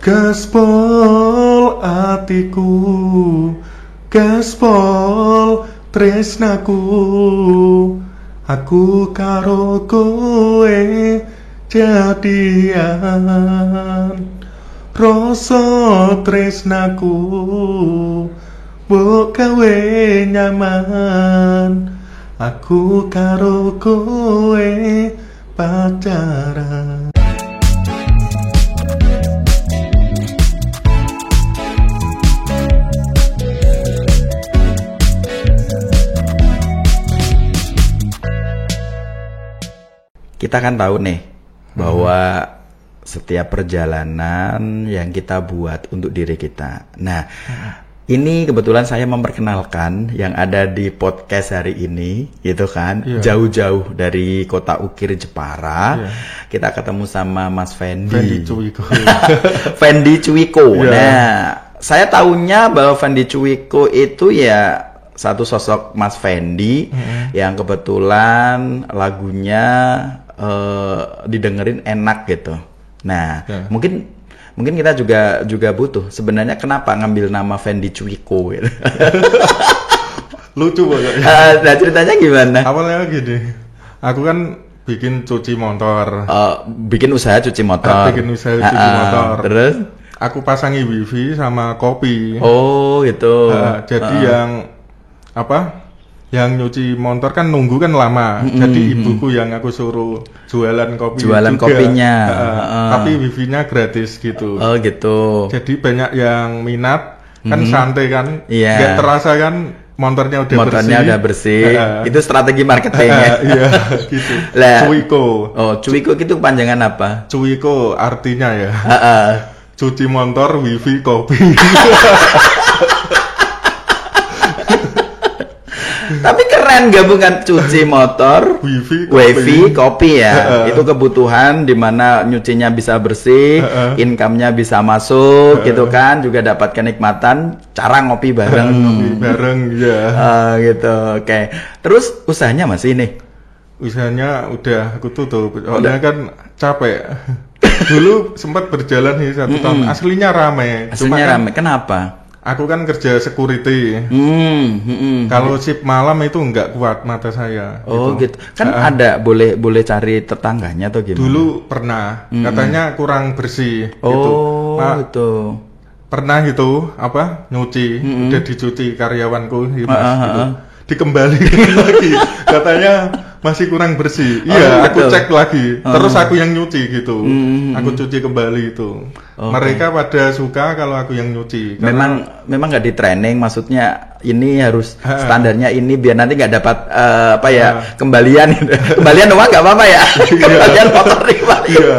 Gaspol atiku, gaspol tresnaku, aku karo kowe jadian. Rasa tresnaku mbok gawe nyaman, aku karo kowe pacaran. Kita kan tahu nih bahwa setiap perjalanan yang kita buat untuk diri kita. Nah, ini kebetulan saya memperkenalkan yang ada di podcast hari ini, gitu kan, jauh-jauh dari kota Ukir Jepara. Kita ketemu sama Mas Fendi Cuwiko. Fendi Cuwiko. Nah, saya tahunya bahwa Fendi Cuwiko itu ya satu sosok Mas Fendi yang kebetulan lagunya didengerin enak gitu. Nah, mungkin kita juga butuh. Sebenarnya kenapa ngambil nama Fendi Cuwiko gitu? Lucu banget. Nah, ceritanya gimana? Awalnya gini, aku kan bikin cuci motor. Bikin usaha cuci motor. Terus? Aku pasangi wifi sama kopi. Oh, gitu. Jadi yang nyuci motor kan nunggu kan lama. Jadi ibuku yang aku suruh jualan kopi. Jualan juga kopinya. Tapi wifi-nya gratis gitu. Oh, gitu. Jadi banyak yang minat. Kan santai kan. Iya. Gak terasa kan motornya udah bersih. Itu strategi marketing ya. Iya, gitu. Cuwiko. Oh, Cuwiko itu panjangan apa? Cuwiko artinya ya. Cuci motor, wifi, kopi. Tapi keren gabungan cuci motor, wifi, kopi ya. Itu kebutuhan di mana nyucinya bisa bersih, income-nya bisa masuk, gitu kan. Juga dapat kenikmatan cara ngopi bareng. Ngopi bareng, ya. Gitu, oke. Terus usahanya masih nih? Usahanya udah aku tutup. Soalnya kan capek. Dulu sempat berjalan nih 1 tahun. Aslinya rame. Aslinya rame. Kenapa? Aku kan kerja security. Kalau shift malam itu nggak kuat mata saya. Oh gitu. Kan ada boleh cari tetangganya atau gimana? Dulu pernah. Katanya kurang bersih. Oh gitu. Pernah gitu nyuci. Udah dicuci karyawanku gitu. Dikembalikan lagi. Katanya masih kurang bersih. Iya, aku cek lagi. Terus aku yang nyuci gitu. Aku cuci kembali itu. Mereka pada suka kalau aku yang nyuci. Memang nggak di training, maksudnya ini harus standarnya ini biar nanti nggak dapat kembalian. Kembalian uang nggak apa-apa ya. Kembalian motor iya.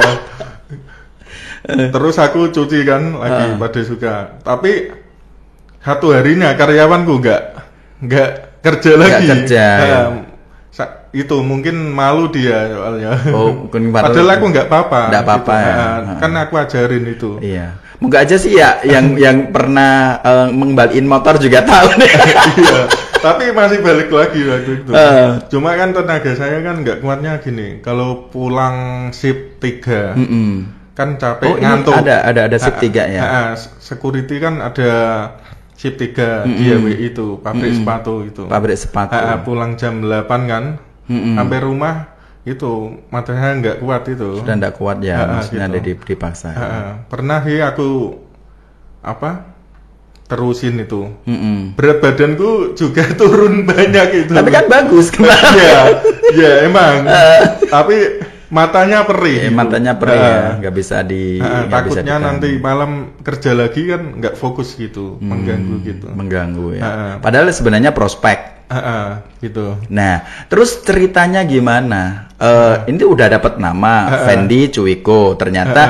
Terus aku cuci kan lagi pada suka. Tapi satu harinya karyawanku nggak kerja lagi. Nggak kerja. Itu mungkin malu dia soalnya. Padahal aku nggak apa-apa. Nggak apa-apa gitu. ya. Kan aku ajarin itu. Iya. Moga aja sih ya yang pernah mengembaliin motor juga tahu nih. Iya. Tapi masih balik lagi waktu itu. Cuma kan tenaga saya kan nggak kuatnya gini. Kalau pulang shift 3 kan capek ngantuk. Ada shift 3 ya. Security kan ada shift 3 di AWI itu, pabrik sepatu itu. Pabrik sepatu. Pulang jam 8 kan. Sampai rumah itu matanya nggak kuat itu. Sudah nggak kuat ya, maksudnya gitu. Ada dipaksa. Pernah sih aku terusin itu. Berat badanku juga turun banyak itu. Tapi kan bagus kenapa? Ya emang. Tapi matanya perih. Matanya perih ya, nggak bisa takutnya nanti malam kerja lagi kan nggak fokus gitu, mengganggu gitu. Mengganggu ya. Padahal sebenarnya prospek. Gitu. Nah, terus ceritanya gimana? Ini udah dapat nama Fendi Cuwiko. Ternyata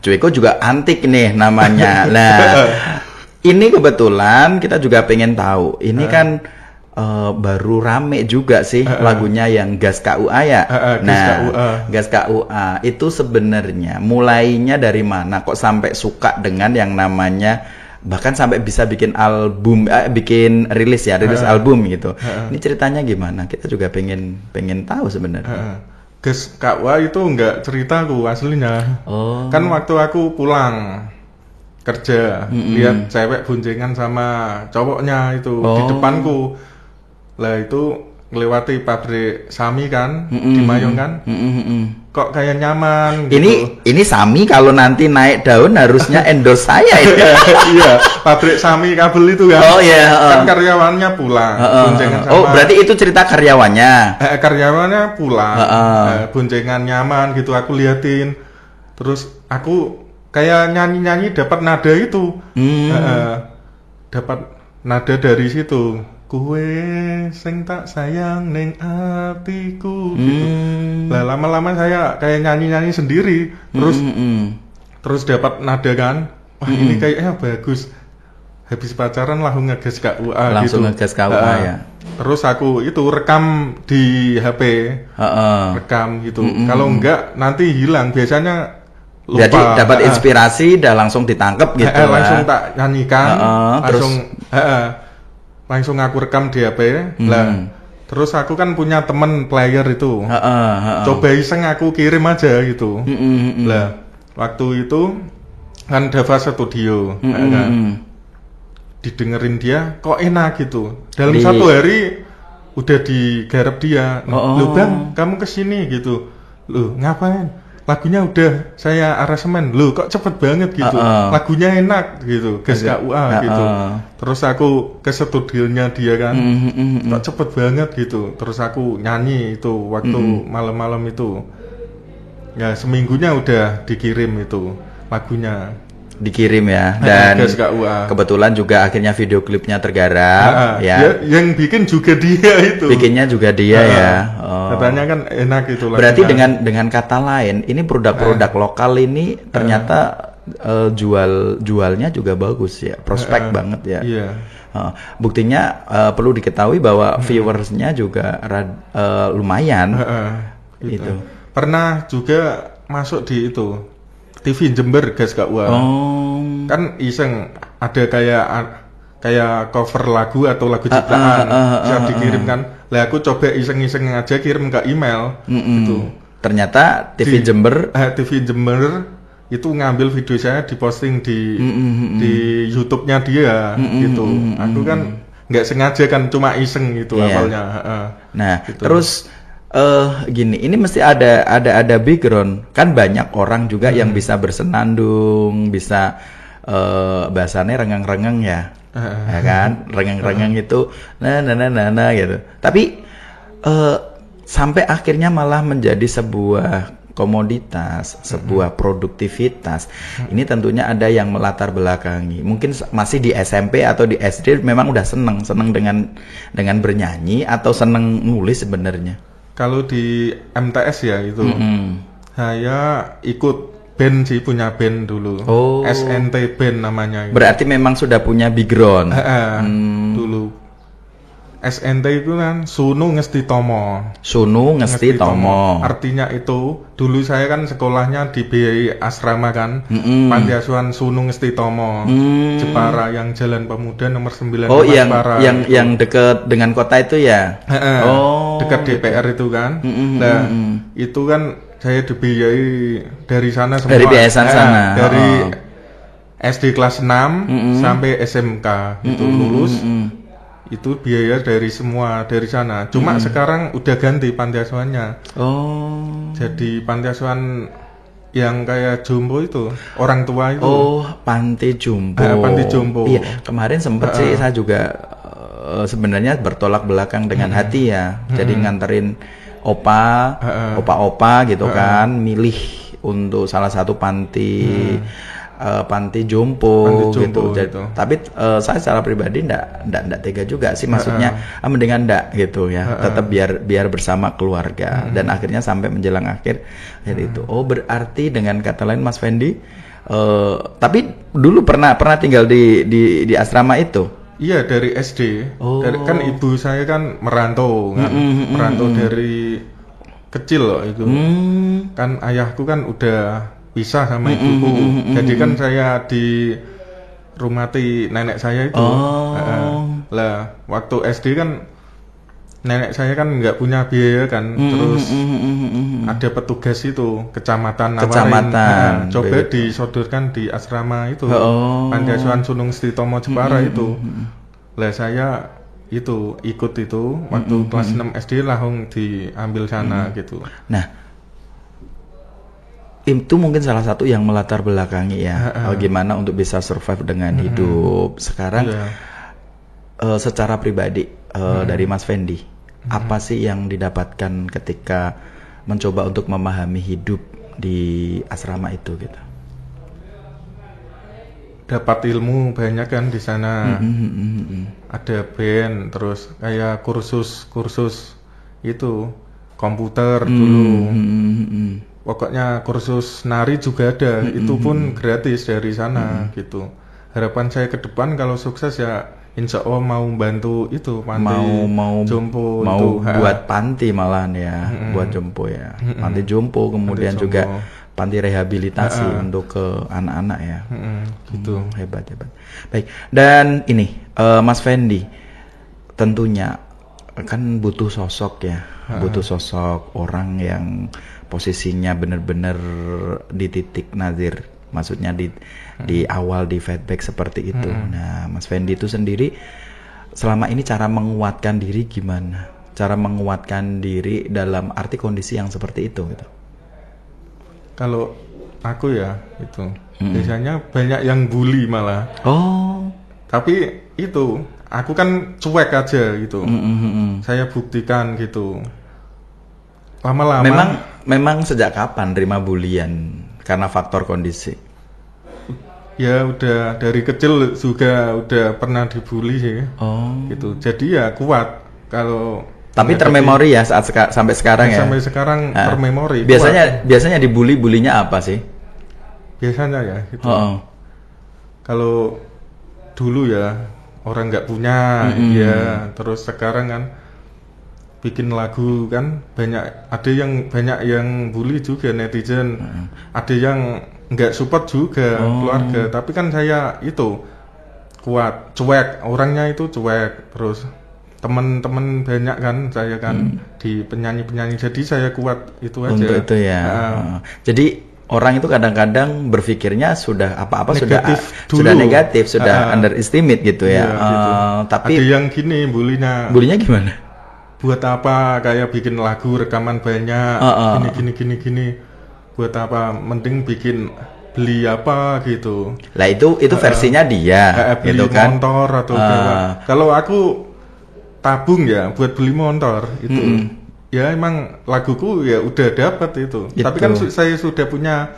Cuwiko juga antik nih namanya. Nah, ini kebetulan kita juga pengen tahu. Ini kan baru rame juga sih lagunya yang Gas KUA ya. Gas KUA itu sebenarnya mulainya dari mana? Kok sampai suka dengan yang namanya bahkan sampai bisa bikin album, bikin rilis album gitu. Ini ceritanya gimana? Kita juga pengen tahu sebenarnya. Gas KUA itu enggak ceritaku aslinya. Kan waktu aku pulang kerja, lihat cewek boncengan sama cowoknya itu di depanku. Lah itu ngelewati pabrik Sami kan, di Mayong kan. Kok kayak nyaman gitu. Ini Sami kalau nanti naik daun harusnya endorse saya itu. Iya, pabrik Sami kabel itu kan. Oh iya, kan karyawannya pulang, boncengan sama. Oh, berarti itu cerita karyawannya. Karyawannya pulang, boncengan nyaman gitu aku liatin. Terus aku kayak nyanyi-nyanyi dapat nada itu. Dapat nada dari situ. Kue sing tak sayang ning atiku gitu. Lah lama-lama saya kayak nyanyi-nyanyi sendiri terus dapat nada kan. Wah, ini kayaknya bagus. Habis pacaran langsung ngegas KUA langsung gitu. Ngegas KUA ya. Terus aku itu rekam di HP. Rekam gitu. Kalau enggak nanti hilang. Biasanya lupa. Jadi dapat inspirasi dan langsung ditangkap gitu. Langsung tak nyanyikan, langsung aku rekam di HP. Lah, terus aku kan punya temen player itu. Coba iseng aku kirim aja gitu. Lah, waktu itu kan Dava Studio, kan? Didengerin dia, kok enak gitu. Dalam satu hari udah digarap dia. Loh bang, kamu kesini gitu. Loh ngapain? Lagunya udah saya aransemen. Loh kok cepet banget gitu. Lagunya enak gitu, gas KUA gitu. Terus aku ke studionya dia kan. Kok cepet banget gitu. Terus aku nyanyi itu waktu malam-malam itu. Ya seminggunya udah dikirim itu lagunya. Dikirim ya, dan gas KUA. Kebetulan juga akhirnya video klipnya tergarap ya. Yang bikin juga dia itu. Bikinnya juga dia ya. Katanya kan enak itu. Berarti dengan kata lain, ini produk-produk lokal ini ternyata jualnya juga bagus ya, prospek banget ya. Iya. Buktinya perlu diketahui bahwa viewersnya juga lumayan. Itu. Pernah juga masuk di itu. TV Jember gas KUA. Kan iseng ada kayak cover lagu atau lagu ciptaan siap dikirim kan. Lah aku coba iseng-iseng aja kirim ke email gitu. Ternyata TV Jember itu ngambil video saya diposting di YouTube-nya dia gitu. Aku kan nggak sengaja kan, cuma iseng gitu awalnya. Nah, gitu. Terus gini, ini mesti ada background. Kan banyak orang juga yang bisa bersenandung, bisa bahasanya rengang-rengang ya. Ya kan? Rengang-rengang itu nah gitu. Tapi sampai akhirnya malah menjadi sebuah komoditas, sebuah produktivitas. Ini tentunya ada yang melatar belakangi. Mungkin masih di SMP atau di SD memang udah seneng dengan bernyanyi atau seneng nulis sebenarnya. Kalau di MTS ya itu, saya ikut band sih, punya band dulu. SNT Band namanya. Berarti memang sudah punya background. Dulu. SNT itu kan Sunu Ngesti Tomo. Sunu Ngesti Tomo. Artinya itu, dulu saya kan sekolahnya dibiayai asrama kan. Panti asuhan Sunu Ngesti Tomo. Jepara yang Jalan Pemuda nomor 9. Jepara. Yang dekat dengan kota itu ya. Dekat DPR itu kan. Nah, itu kan saya dibiayai dari sana semua. Dari yayasan sana. Dari SD kelas 6 sampai SMK itu lulus. Itu biaya dari semua dari sana. Cuma sekarang udah ganti panti asuhannya. Jadi panti asuhan yang kayak jompo itu, orang tua itu. Panti jompo. Panti jompo. Iya, kemarin sempet sih saya juga sebenarnya bertolak belakang dengan hati ya. Jadi nganterin opa gitu kan, milih untuk salah satu panti jompo gitu. Tapi saya secara pribadi ndak tega juga sih, maksudnya mendingan ndak gitu ya. Tetap biar bersama keluarga dan akhirnya sampai menjelang akhir itu. Berarti dengan kata lain Mas Fendi, tapi dulu pernah tinggal di asrama itu. Iya, dari SD. Kan ibu saya kan merantau kan. Merantau dari kecil loh itu. Kan ayahku kan udah pisah sama ibuku. Jadi kan saya di rumah nenek saya itu. Lah, waktu SD kan nenek saya kan nggak punya biaya kan, terus ada petugas itu kecamatan nawarin, coba disodorkan di asrama itu, Panti Asuhan Sunung Setitomo Jepara itu. Lah saya itu ikut itu waktu kelas 6 SD langsung diambil sana gitu. Nah, itu mungkin salah satu yang melatar belakangi ya, gimana untuk bisa survive dengan hidup sekarang. Secara pribadi dari Mas Fendi, apa sih yang didapatkan ketika mencoba untuk memahami hidup di asrama itu gitu? Dapat ilmu banyak kan di sana. Ada band, terus kayak kursus itu komputer dulu. Pokoknya kursus nari juga ada, itu pun gratis dari sana gitu. Harapan saya ke depan kalau sukses ya insya Allah mau bantu itu panti jompo, mau itu, buat panti malahan ya, buat jompo ya, panti jompo, kemudian panti juga panti rehabilitasi untuk ke anak-anak ya, gitu. Hebat. Baik, dan ini Mas Fendi tentunya kan butuh sosok ya, butuh sosok orang yang posisinya benar-benar di titik nadir, maksudnya di awal di feedback seperti itu. Nah, Mas Fendi itu sendiri selama ini cara menguatkan diri gimana? Cara menguatkan diri dalam arti kondisi yang seperti itu gitu. Kalau aku ya itu biasanya banyak yang bully malah. Tapi itu aku kan cuek aja gitu. Saya buktikan gitu. Lama-lama. Memang sejak kapan terima bulian karena faktor kondisi? Ya udah dari kecil juga udah pernah dibully sih. Gitu. Jadi ya kuat kalau. Tapi termemori ya saat sampai sekarang ya. Sampai sekarang termemori. Biasanya bulinya apa sih? Biasanya ya gitu. Kalau dulu ya orang nggak punya, ya terus sekarang kan bikin lagu kan banyak yang bully juga netizen, ada yang nggak support juga keluarga, tapi kan saya itu kuat, cuek, orangnya itu cuek, terus teman-teman banyak kan saya kan di penyanyi-penyanyi, jadi saya kuat itu aja. Untuk itu ya. Jadi orang itu kadang-kadang berpikirnya sudah apa-apa sudah negatif, sudah underestimate gitu ya. Gitu. Tapi ada yang gini bulinya gimana? Buat apa kayak bikin lagu rekaman banyak gini buat apa, mending beli apa gitu. Lah itu versinya dia beli gitu kan, motor atau kalau aku tabung ya buat beli motor itu. Ya emang laguku ya udah dapat itu. Tapi kan saya sudah punya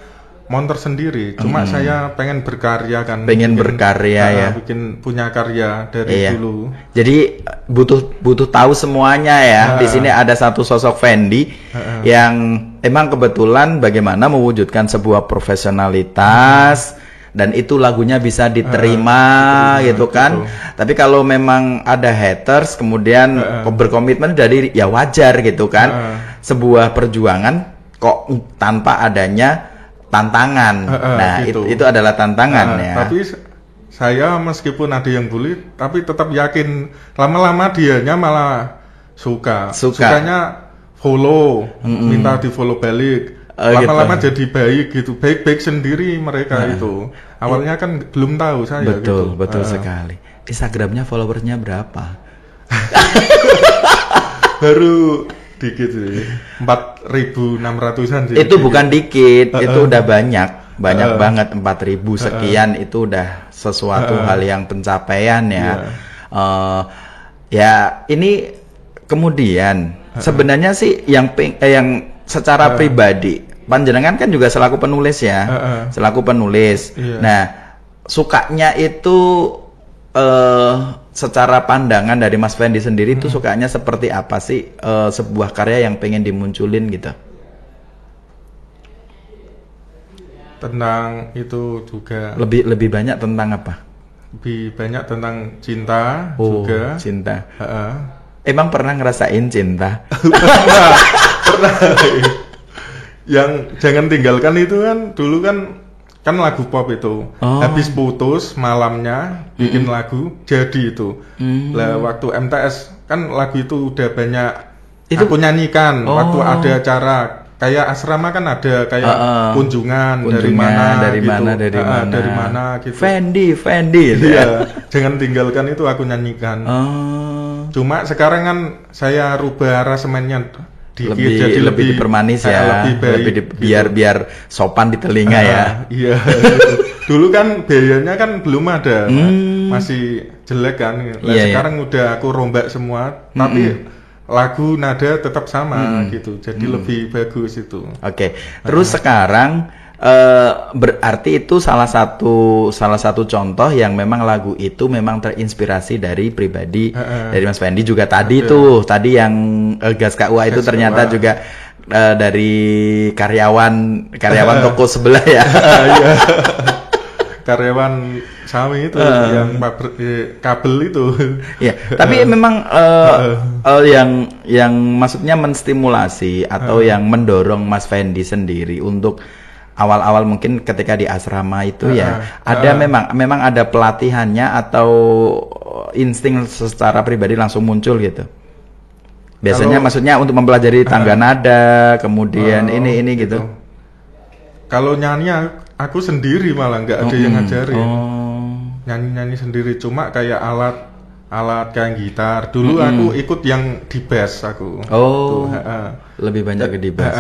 motor sendiri, cuma saya pengen berkarya kan. Ya. Bikin punya karya dari dulu. Jadi butuh tahu semuanya ya. Di sini ada satu sosok Fendi yang emang kebetulan bagaimana mewujudkan sebuah profesionalitas dan itu lagunya bisa diterima gitu kan. Tapi kalau memang ada haters kemudian berkomitmen dari ya wajar gitu kan. Sebuah perjuangan kok tanpa adanya tantangan. Nah, gitu. itu adalah tantangan ya. Tapi saya meskipun ada yang bully, tapi tetap yakin lama-lama dianya malah sukanya follow, minta di follow balik. Lama-lama gitu. Jadi baik gitu, baik-baik sendiri mereka itu. Awalnya kan belum tahu saya. Betul sekali. Instagramnya followersnya berapa? Baru dikit sih, 4.600-an sih. Itu bukan dikit, itu udah banyak banget, 4.000 sekian itu udah sesuatu hal yang pencapaian ya. Ya ini kemudian sebenarnya sih yang secara pribadi, panjenengan kan juga selaku penulis ya, selaku penulis. Nah sukanya itu secara pandangan dari Mas Fendi sendiri itu sukanya seperti apa sih sebuah karya yang pengen dimunculin gitu? Tentang itu juga. Lebih banyak tentang apa? Lebih banyak tentang cinta juga. Cinta. Emang pernah ngerasain cinta? Pernah. Yang jangan tinggalkan itu kan dulu kan lagu pop itu. Habis putus malamnya bikin lagu jadi itu. Lah waktu MTS kan lagu itu udah banyak aku nyanyikan waktu ada acara kayak asrama kan ada kayak kunjungan dari mana gitu. Fendi gitu ya. Jangan tinggalkan itu aku nyanyikan. Cuma sekarang kan saya rubah aransemennya dikit jadi lebih dipermanis ya. Lebih baik, biar sopan di telinga ya. Iya. Dulu kan biayanya kan belum ada. Masih jelek kan. Sekarang udah aku rombak semua tapi lagu nada tetap sama gitu, jadi lebih bagus itu. Oke. Terus sekarang berarti itu salah satu contoh yang memang lagu itu memang terinspirasi dari pribadi dari Mas Fendi juga tadi tadi yang Gas KUA itu ternyata juga dari karyawan toko sebelah ya. Karyawan Sami itu yang kabel itu. Ya, tapi memang yang maksudnya menstimulasi atau yang mendorong Mas Fendi sendiri untuk awal-awal mungkin ketika di asrama itu ada memang ada pelatihannya atau insting secara pribadi langsung muncul gitu. Biasanya maksudnya untuk mempelajari tangga nada, kemudian ini gitu. Kalau nyanyi aku sendiri malah nggak ada yang ngajarin. Nyanyi sendiri, cuma kayak alat kayak gitar. Dulu aku ikut yang di bass aku. Lebih banyak ke di bass.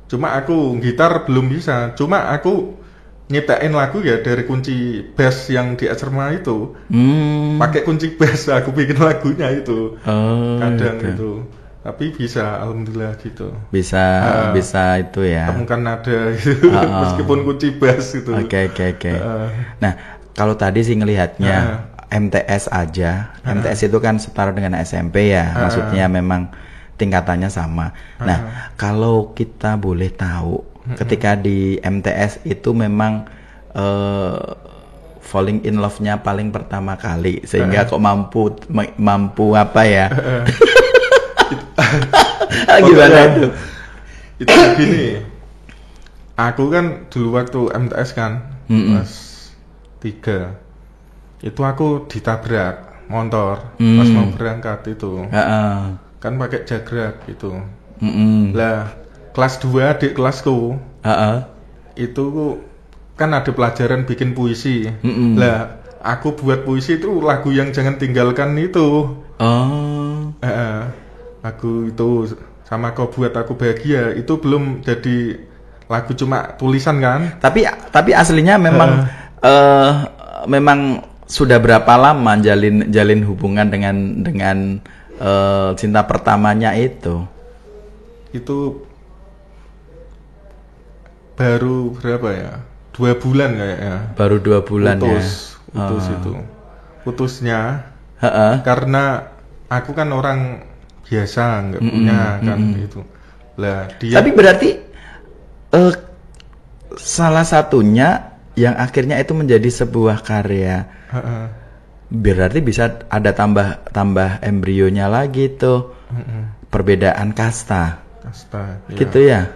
Cuma aku gitar belum bisa. Cuma aku nyiptain lagu ya dari kunci bass yang di asrama itu. Pakai kunci bass aku bikin lagunya itu. Kadang gitu. Tapi bisa, alhamdulillah gitu. Bisa itu ya. Temukan nada gitu. Meskipun kunci bass gitu. Oke. Nah, kalau tadi sih ngelihatnya MTS aja. MTS itu kan setara dengan SMP ya. Maksudnya memang tingkatannya sama. Nah, kalau kita boleh tahu ketika di MTS itu memang falling in love-nya paling pertama kali sehingga kok mampu apa ya? Gimana itu? Itu gini. Aku kan dulu waktu MTS kan kelas 3. Itu aku ditabrak motor pas mau berangkat itu. Kan pakai jagrak gitu. Lah kelas 2 adik kelasku. Itu kan ada pelajaran bikin puisi. Lah aku buat puisi itu lagu yang jangan tinggalkan itu. Lagu itu sama kau buat aku bahagia itu belum jadi lagu, cuma tulisan kan. Tapi aslinya memang memang sudah berapa lama jalin hubungan dengan cinta pertamanya itu? Itu baru berapa ya? 2 bulan kayaknya. Baru 2 bulan putus itu. Putusnya karena aku kan orang biasa nggak punya kan itu. Lah dia. Tapi berarti salah satunya yang akhirnya itu menjadi sebuah karya. Berarti bisa ada tambah embrionya lagi tuh. Perbedaan kasta. Ya. Gitu ya.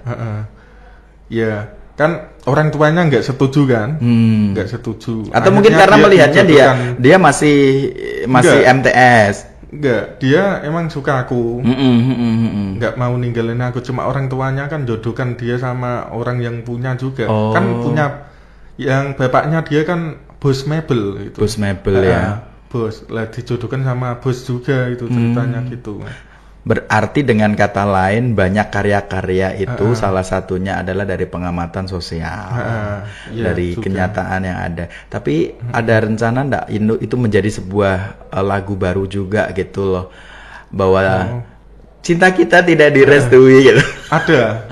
Ya, kan orang tuanya nggak setuju kan? Nggak setuju. Atau akhirnya mungkin karena melihatnya dia masih MTS. Enggak, dia emang suka aku. Enggak mau ninggalin aku, cuma orang tuanya kan jodohkan dia sama orang yang punya juga. Kan punya, yang bapaknya dia kan bos mebel gitu. Bos mebel ya. Bos, lah dijodohkan sama bos juga itu ceritanya gitu. Berarti dengan kata lain banyak karya-karya itu salah satunya adalah dari pengamatan sosial, dari juga kenyataan yang ada. Tapi ada rencana enggak itu menjadi sebuah lagu baru juga gitu loh, bahwa cinta kita tidak direstui gitu. Ada.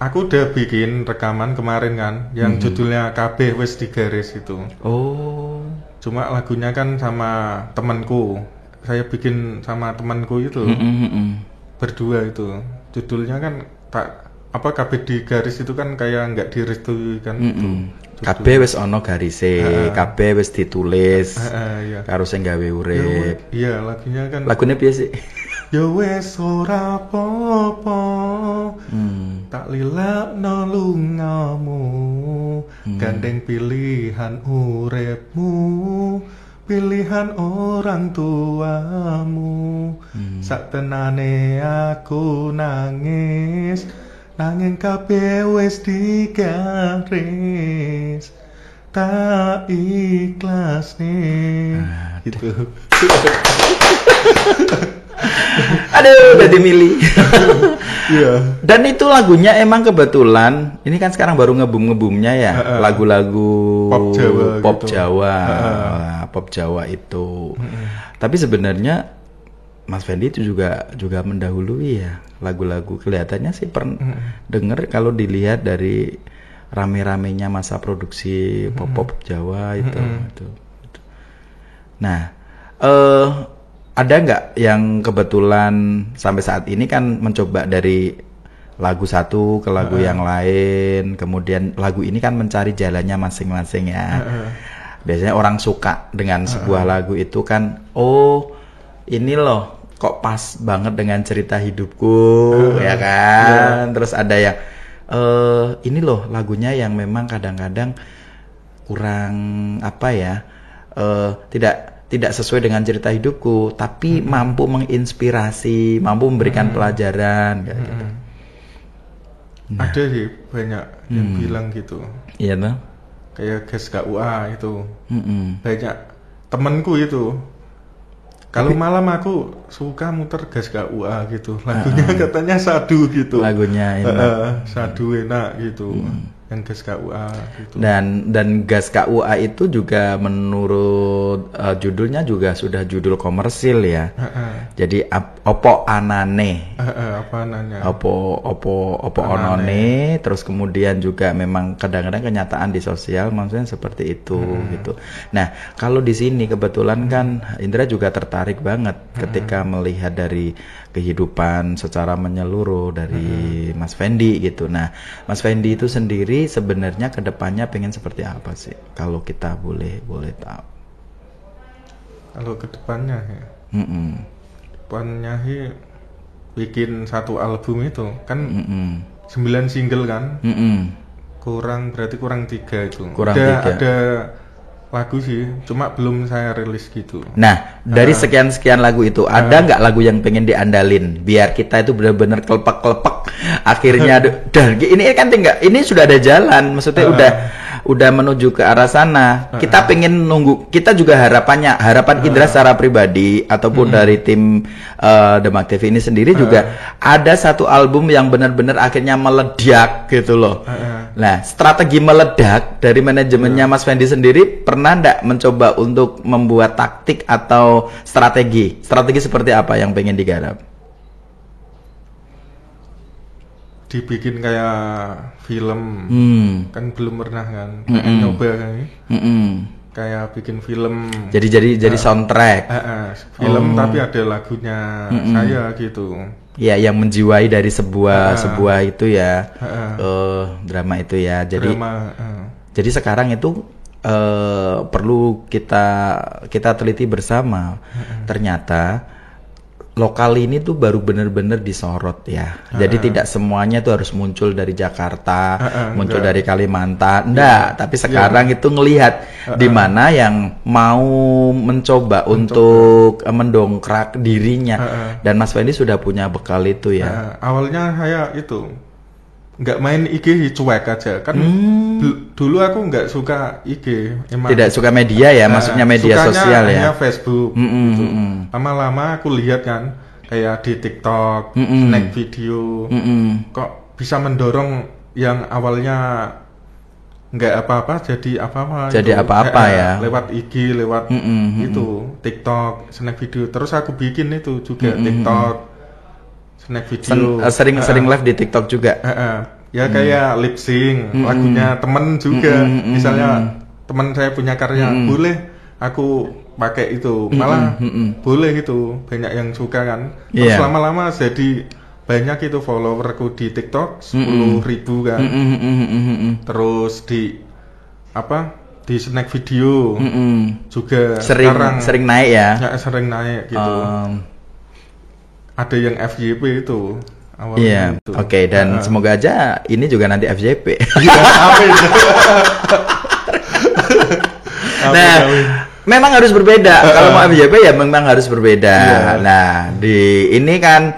Aku udah bikin rekaman kemarin kan, yang judulnya KB wes digaris itu. Cuma lagunya kan sama temanku. Saya bikin sama temanku itu berdua itu. Judulnya kan KB di garis itu kan kayak nggak direstui kan itu. KB wis ono garise, KB wis ditulis. Karo sing gawe urip. Iya, lagunya kan. Lagune piye sih? Ya wis ora apa-apa. Tak lilakno lungamu. Gandeng pilihan uripmu. pilihan orang tuamu. Saktenane aku nangis, nanging kabeh wis digaris, tak ikhlas nih. Gitu. Aduh, udah dimilih. Iya. Dan itu lagunya emang kebetulan, ini kan sekarang baru ngebum-ngebumnya ya, lagu-lagu Pop Jawa gitu. Pop Jawa itu. Tapi sebenarnya Mas Fendi itu juga mendahului ya lagu-lagu, kelihatannya sih denger kalau dilihat dari rame-ramenya masa produksi pop Jawa itu. Nah, ada nggak yang kebetulan sampai saat ini kan mencoba dari lagu satu ke lagu yang lain, kemudian lagu ini kan mencari jalannya masing-masing ya. Biasanya orang suka dengan sebuah lagu itu kan, oh ini loh kok pas banget dengan cerita hidupku, ya kan. Terus ada yang ini loh lagunya yang memang kadang-kadang kurang apa ya, tidak sesuai dengan cerita hidupku, tapi mampu menginspirasi, mampu memberikan pelajaran kayak gitu. Nah. Ada sih banyak yang bilang gitu. Iya toh? Kayak Gas KUA itu. Banyak temenku itu. Kalau malam aku suka muter Gas KUA gitu. Lagunya katanya sadu gitu. Lagunya enak. Sadu enak gitu. Yang Gas KUA gitu. Dan Gas KUA itu juga menurut judulnya juga sudah judul komersil ya. Jadi opo anane. Apa nanya? Opo onone, terus kemudian juga memang kadang-kadang kenyataan di sosial maksudnya seperti itu gitu. Nah, kalau di sini kebetulan kan Indra juga tertarik banget ketika melihat dari kehidupan secara menyeluruh dari Mas Fendi gitu. Nah, Mas Fendi itu sendiri sebenarnya kedepannya pengen seperti apa sih? Kalau kita boleh tahu. Kalau kedepannya ya. Depannya sih bikin satu album itu kan 9 single kan. Berarti kurang 3 itu. Ada lagu sih, cuma belum saya rilis gitu. Nah, dari sekian lagu itu, ada nggak lagu yang pengen diandalin biar kita itu benar-benar kelepek akhirnya dan ini kan ini sudah ada jalan, maksudnya udah menuju ke arah sana. Kita pengen nunggu, kita juga harapan Indra secara pribadi ataupun dari tim Demak TV ini sendiri juga ada satu album yang benar-benar akhirnya meledak gitu loh. Nah, strategi meledak dari manajemennya Mas Fendi sendiri pernah nggak mencoba untuk membuat taktik atau strategi seperti apa yang pengen digarap? Dibikin kayak film, kan belum pernah kan, nyoba kan, kayak bikin film. Jadi soundtrack. Film tapi ada lagunya saya gitu. Ya, yang menjiwai dari sebuah itu ya, drama itu ya. Jadi sekarang itu perlu kita teliti bersama. Ternyata lokal ini tuh baru benar-benar disorot ya. Jadi tidak semuanya tuh harus muncul dari Jakarta, muncul dari Kalimantan. Tapi sekarang itu ngelihat di mana yang mau mencoba untuk mendongkrak dirinya. Dan Mas Fendi sudah punya bekal itu ya. Awalnya saya itu nggak main IG, cuek aja kan. Dulu aku nggak suka IG, emang tidak suka media ya, maksudnya media sosial ya, hanya Facebook gitu. Lama-lama aku lihat kan kayak di TikTok, snack video, kok bisa mendorong yang awalnya nggak apa-apa jadi apa-apa, ya lewat IG, lewat itu TikTok, snack video. Terus aku bikin itu juga TikTok, snack video. Sering live di TikTok juga. Ya kayak lip sync lagunya temen juga. Misalnya teman saya punya karya, boleh aku pakai itu, malah boleh gitu, banyak yang suka kan. Terus lama-lama jadi banyak itu followerku di TikTok 10.000 kan. Terus di snack video juga sering naik ya. Sering naik gitu. Ada yang FYP itu. Iya, oke, dan semoga aja ini juga nanti FYP. Iya, amin. Nah, Memang harus berbeda. Kalau mau FYP ya memang harus berbeda. Nah, di ini kan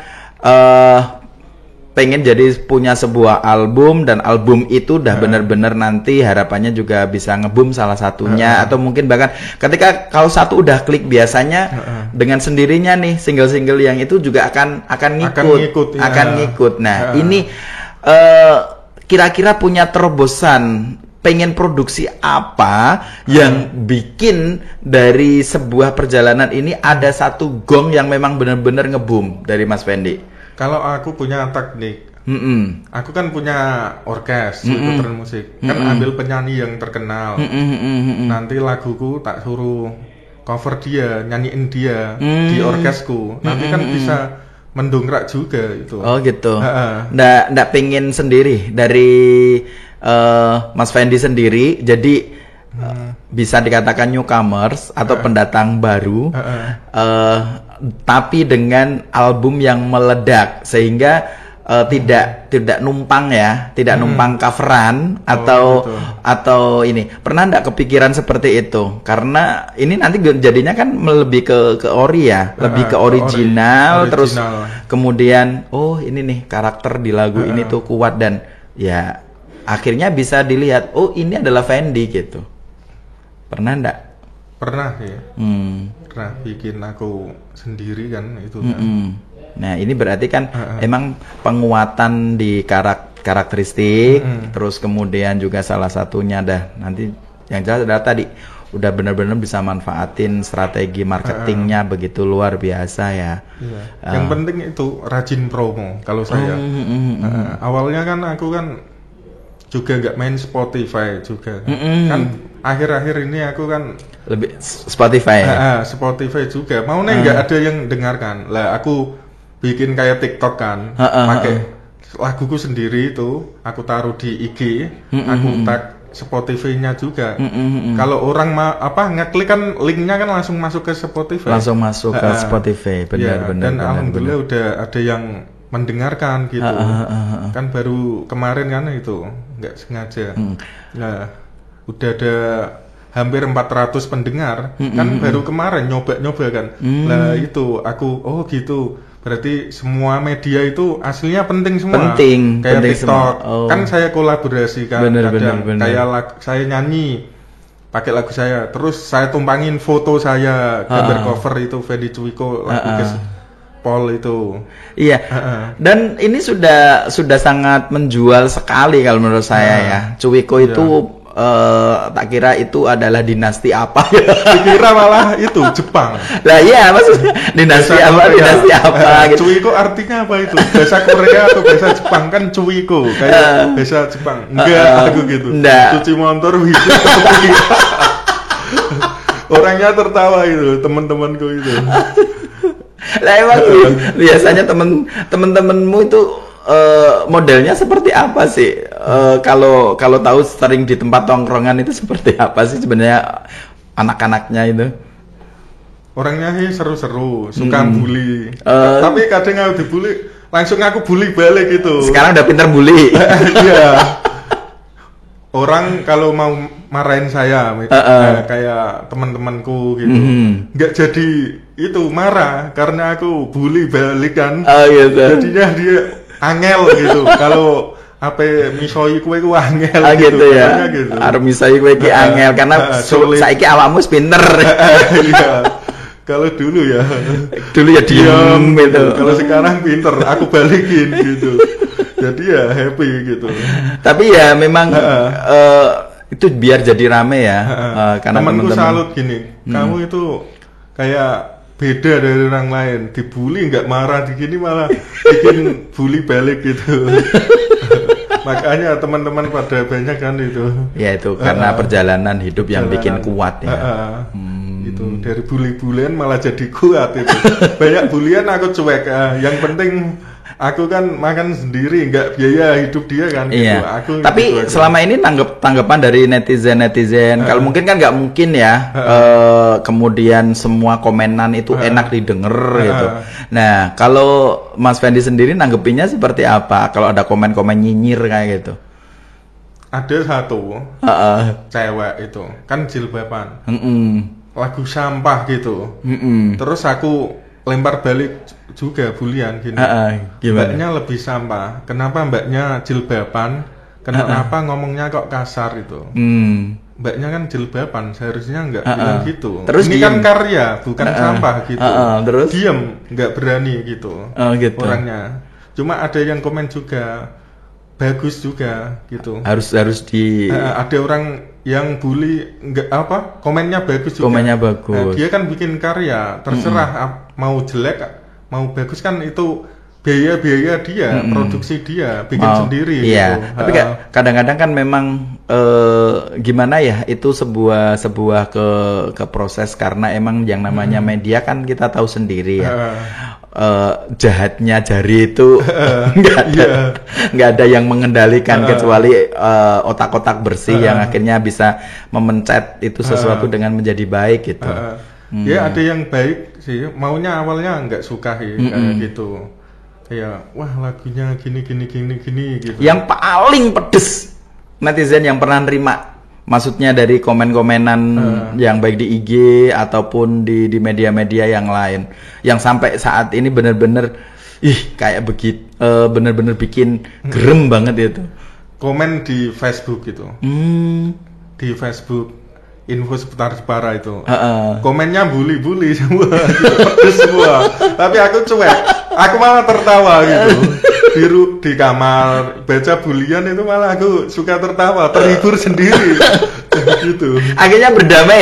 pengen jadi punya sebuah album, dan album itu udah benar-benar nanti harapannya juga bisa ngebum salah satunya, atau mungkin bahkan ketika kalau satu udah klik biasanya dengan sendirinya nih single-single yang itu juga akan ngikut. Nah, ini kira-kira punya terobosan pengen produksi apa yang bikin dari sebuah perjalanan ini ada satu gong yang memang benar-benar ngebum dari Mas Fendi? Kalau aku punya teknik, aku kan punya orkes, puter musik, kan ambil penyanyi yang terkenal, nanti laguku tak suruh cover dia, nyanyiin dia di orkesku, nanti kan bisa mendongkrak juga itu. Oh gitu. Nggak pengen sendiri dari Mas Fendi sendiri, jadi bisa dikatakan newcomers atau pendatang baru, tapi dengan album yang meledak sehingga tidak numpang ya, tidak numpang coveran atau ini. Pernah enggak kepikiran seperti itu? Karena ini nanti jadinya kan lebih ke ori ya, lebih ke original, terus kemudian ini nih karakter di lagu ini tuh kuat, dan ya akhirnya bisa dilihat ini adalah Fendi gitu. Pernah enggak? Pernah ya. Pernah bikin aku sendiri kan itu kan. Nah, ini berarti kan emang penguatan di karakteristik, terus kemudian juga salah satunya nanti yang jelas adalah tadi udah benar-benar bisa manfaatin strategi marketingnya begitu luar biasa ya. Yang penting itu rajin promo kalau saya. Awalnya kan aku kan juga nggak main Spotify juga kan, akhir-akhir ini aku kan lebih Spotify Spotify juga mau nggak ada yang dengarkan lah, aku bikin kayak TikTok kan, pakai laguku sendiri itu aku taruh di IG, aku tag Spotify-nya juga. Kalau orang ngeklik kan linknya kan langsung masuk ke Spotify, ke Spotify, benar-benar. Dan alhamdulillah udah ada yang mendengarkan gitu. Kan baru kemarin kan itu nggak sengaja. Nah, udah ada hampir 400 pendengar kan baru kemarin nyoba kan. Lah itu aku gitu. Berarti semua media itu aslinya penting semua. Kayak penting TikTok. semua. Kan saya kolaborasi kan. Bener. Kayak saya nyanyi pakai lagu saya, terus saya tumpangin foto saya gambar cover itu Fendi Cuwiko lagu Paul itu. Iya. Dan ini sudah sangat menjual sekali kalau menurut saya ya. Cuwiko itu tak kira itu adalah dinasti apa. Dikira malah itu Jepang. Lah iya, maksudnya dinasti apa gitu. Cuwiko artinya apa itu? Bahasa Korea atau bahasa Jepang kan Cuwiko, kayak bahasa Jepang. Enggak, aku gitu. Cuci motor gitu. Orangnya tertawa itu, teman-temanku itu. Lah emang biasanya temen-temenmu itu modelnya seperti apa sih? Kalau tahu sering di tempat tongkrongan itu seperti apa sih sebenarnya anak-anaknya itu? Orangnya sih seru-seru, suka bully. Tapi kadang kalau dibully langsung aku bully balik gitu. Sekarang udah pinter bully. Iya. Orang kalau mau marahin saya, kayak teman-temanku gitu, nggak jadi itu marah karena aku bully balik kan. Gitu. Jadinya dia angel gitu. Kalau apa misoi kue ku angel gitu ya. Gitu. Arep misoi kue ki angel karena saiki awakmu pinter. Iya. Kalau dulu ya diam gitu. Kalau sekarang pinter, aku balikin gitu. Jadi ya happy gitu. Tapi ya memang itu biar jadi rame ya. Karena temanku salut gini, kamu itu kayak beda dari orang lain. Dibully nggak marah, di gini malah bikin bully balik gitu. Makanya teman-teman pada banyak kan itu. Ya itu karena perjalanan hidup yang bikin kuat ya. Itu dari bully-bulian malah jadi kuat itu. Banyak bulian aku cuek. Yang penting aku kan makan sendiri, nggak biaya hidup dia kan. Iya. Gitu. Tapi gitu selama ini tanggapan dari netizen, kalau mungkin kan nggak mungkin ya. Kemudian semua komenan itu enak didengar gitu. Nah, kalau Mas Fendi sendiri nanggepinnya seperti apa? Kalau ada komen-komen nyinyir kayak gitu? Ada satu cewek itu kan jilbaban. lagu sampah gitu. Terus aku lempar balik juga bulian gini. Mbaknya lebih sampah. Kenapa mbaknya jilbaban? Kenapa ngomongnya kok kasar itu? Mbaknya kan jilbaban, seharusnya nggak bilang gitu. Terus ini diem. kan karya, bukan sampah gitu. Terus diem, nggak berani gitu. Gitu. Orangnya. Cuma ada yang komen juga, bagus juga gitu. Harus di. Ada orang yang bully nggak apa, komennya bagus juga. Komennya bagus. Dia kan bikin karya, terserah mau jelek, mau bagus kan itu biaya dia, produksi dia, bikin sendiri. Iya. Gitu. Tapi kadang-kadang kan memang gimana ya, itu sebuah ke proses, karena emang yang namanya media kan kita tahu sendiri ya. Jahatnya jari itu nggak ada yang mengendalikan kecuali otak-otak bersih yang akhirnya bisa memencet itu sesuatu dengan menjadi baik gitu. Ya ada yang baik sih, maunya awalnya nggak suka kayak gitu. Kayak wah lagunya gini gitu. Yang paling pedes netizen yang pernah nerima, maksudnya dari komen-komenan yang baik di IG ataupun di media-media yang lain, yang sampai saat ini bener-bener kayak begitu, bener-bener bikin gerem banget itu. Komen di Facebook itu. Di Facebook info seputar Jepara itu. Komennya bully semua, pedes semua. Tapi aku cuek. Aku malah tertawa gitu. Di kamar baca bulian itu malah aku suka tertawa, terhibur sendiri. Gitu. Akhirnya berdamai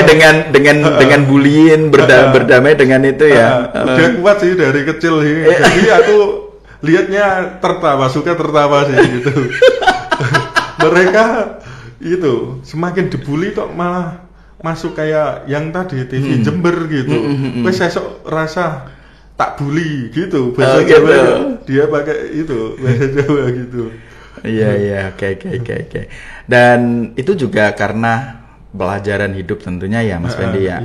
dengan bullying, berdamai dengan itu ya. Udah kuat sih dari kecil sih. Jadi aku lihatnya suka tertawa sih gitu. Mereka itu semakin dibully kok malah masuk kayak yang tadi TV Jember gitu. Wes esok rasa tak bully gitu, bahasa Jawa gitu. Dia pakai itu bahasa Jawa gitu. Iya, oke. Dan itu juga karena pelajaran hidup tentunya ya Mas Fendi ya.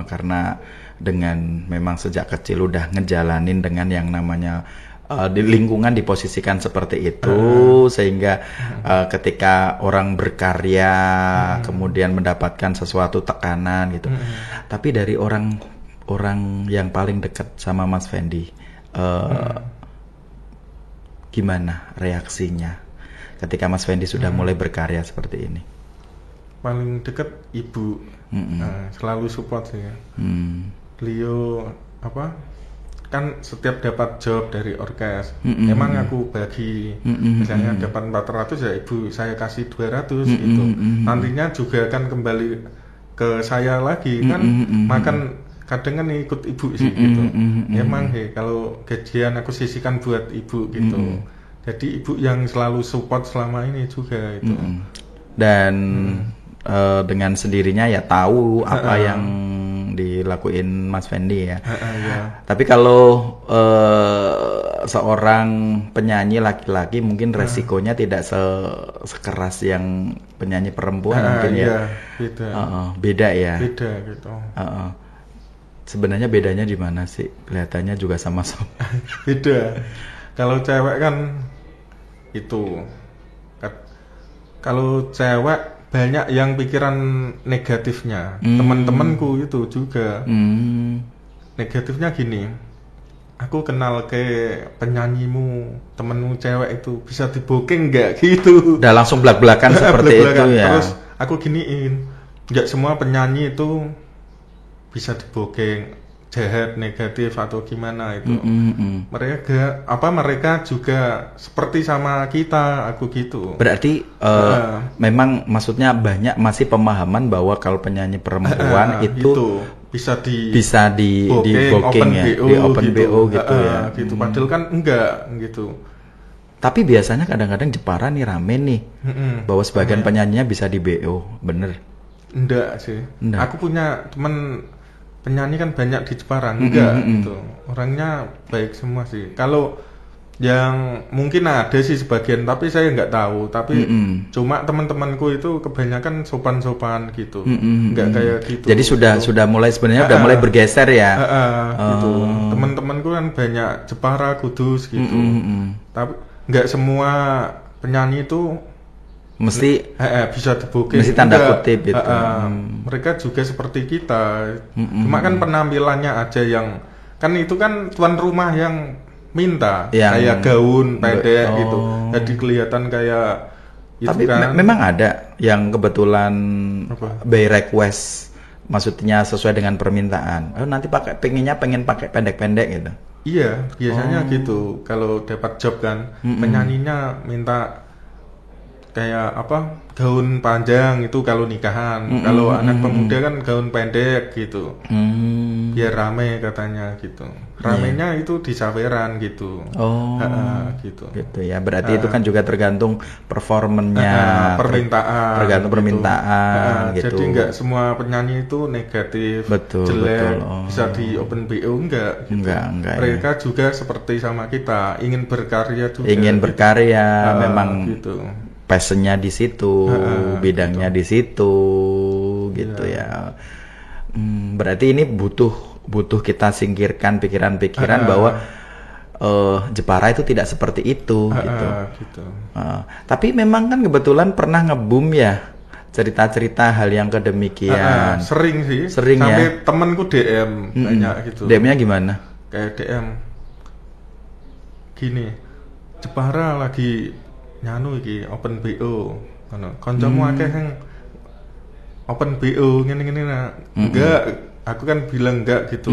Karena dengan memang sejak kecil udah ngejalanin dengan yang namanya di lingkungan diposisikan seperti itu, sehingga ketika orang berkarya kemudian mendapatkan sesuatu tekanan gitu. Tapi dari orang yang paling dekat sama Mas Fendi, gimana reaksinya ketika Mas Fendi sudah mulai berkarya seperti ini? Paling dekat ibu, selalu support sih ya. Beliau kan setiap dapat job dari orkes, emang aku bagi, misalnya dapat 400 ya ibu saya kasih 200 gitu. Nantinya juga kan kembali ke saya lagi kan, makan kadang kan ikut ibu sih gitu. Emang kalau gajian aku sisihkan buat ibu gitu. Jadi ibu yang selalu support selama ini juga itu. Dan dengan sendirinya ya tahu apa yang dilakuin Mas Fendi ya. Tapi kalau seorang penyanyi laki-laki mungkin resikonya tidak sekeras yang penyanyi perempuan mungkin ya. Beda ya. Beda gitu. Sebenarnya bedanya di mana sih? Kelihatannya juga sama-sama. Beda. Kalau cewek kan itu, kalau cewek banyak yang pikiran negatifnya. Teman-temanku itu juga negatifnya gini. Aku kenal ke penyanyimu, temenmu cewek itu bisa diboking nggak gitu? Udah langsung belak-belakan seperti itu ya. Terus aku giniin, nggak semua penyanyi itu bisa dibokeng, jahat, negatif atau gimana itu. Mereka juga seperti sama kita, aku gitu. Berarti memang maksudnya banyak masih pemahaman bahwa kalau penyanyi perempuan itu bisa di booking ya, di open BO gitu ya. Gitu. Padahal kan enggak gitu. Tapi biasanya kadang-kadang Jepara nih rame nih bahwa sebagian penyanyinya bisa di BO, bener? Enggak sih. Aku punya teman penyanyi kan banyak di Jepara, enggak gitu. Orangnya baik semua sih. Kalau yang mungkin ada sih sebagian, tapi saya nggak tahu. Tapi cuma teman-temanku itu kebanyakan sopan-sopan gitu, nggak kayak gitu. Jadi sudah mulai sebenarnya udah mulai bergeser ya. Gitu. Teman-temanku kan banyak Jepara, Kudus gitu. Tapi nggak semua penyanyi itu Mesti bisa di-booking. mesti tanda kutip itu. Mereka juga seperti kita. Cuma kan penampilannya aja yang kan itu kan tuan rumah yang minta kayak gaun pendek gitu. Jadi kelihatan kayak itu. Tapi kan memang ada yang kebetulan by request, maksudnya sesuai dengan permintaan. Nanti pengen pakai pendek-pendek gitu. Iya, biasanya gitu. Kalau dapat job kan, penyanyinya minta kayak gaun panjang itu kalau nikahan. Kalau anak pemuda kan gaun pendek gitu. Biar rame katanya gitu. Ramenya itu di saweran gitu. Gitu ya. Berarti itu kan juga tergantung performanya, permintaan. Tergantung permintaan gitu. Jadi enggak semua penyanyi itu negatif, jelek, bisa di open BO enggak gitu. Enggak. Mereka juga seperti sama kita, ingin berkarya juga. Ingin berkarya, memang gitu. Passionnya di situ, bidangnya di situ, gitu ya. Berarti ini butuh kita singkirkan pikiran-pikiran bahwa Jepara itu tidak seperti itu, gitu. Tapi memang kan kebetulan pernah nge-boom ya cerita-cerita hal yang kedemikian. Sering sih. Sampai temenku DM banyak gitu. DM-nya gimana? Kayak DM gini, Jepara lagi nyanu iki open BO ngono. Kancamu akeh sing open BO ngene-ngene enggak, aku kan bilang enggak gitu.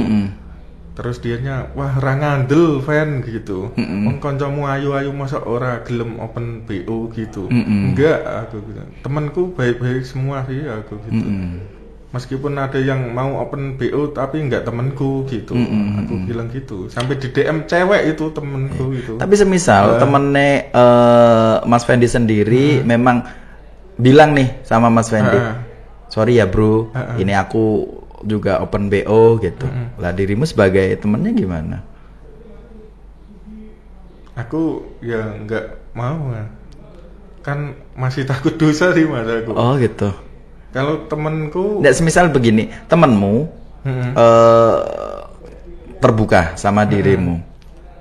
Terus dianya wah ra ngandel fan gitu. Wong kancamu ayu-ayu masa ora gelem open BO gitu. Enggak, aku bilang. Temanku baik-baik semua sih aku gitu. Meskipun ada yang mau open BO tapi enggak temenku gitu. Aku bilang gitu. Sampai di DM cewek itu temenku itu. Tapi semisal temennya Mas Fendi sendiri memang bilang nih sama Mas Fendi, sorry ya bro, ini aku juga open BO gitu. Lah dirimu sebagai temennya gimana? Aku ya enggak mau kan masih takut dosa sih mas aku. Oh gitu. Kalau temenku nggak, semisal begini, temenmu terbuka sama dirimu.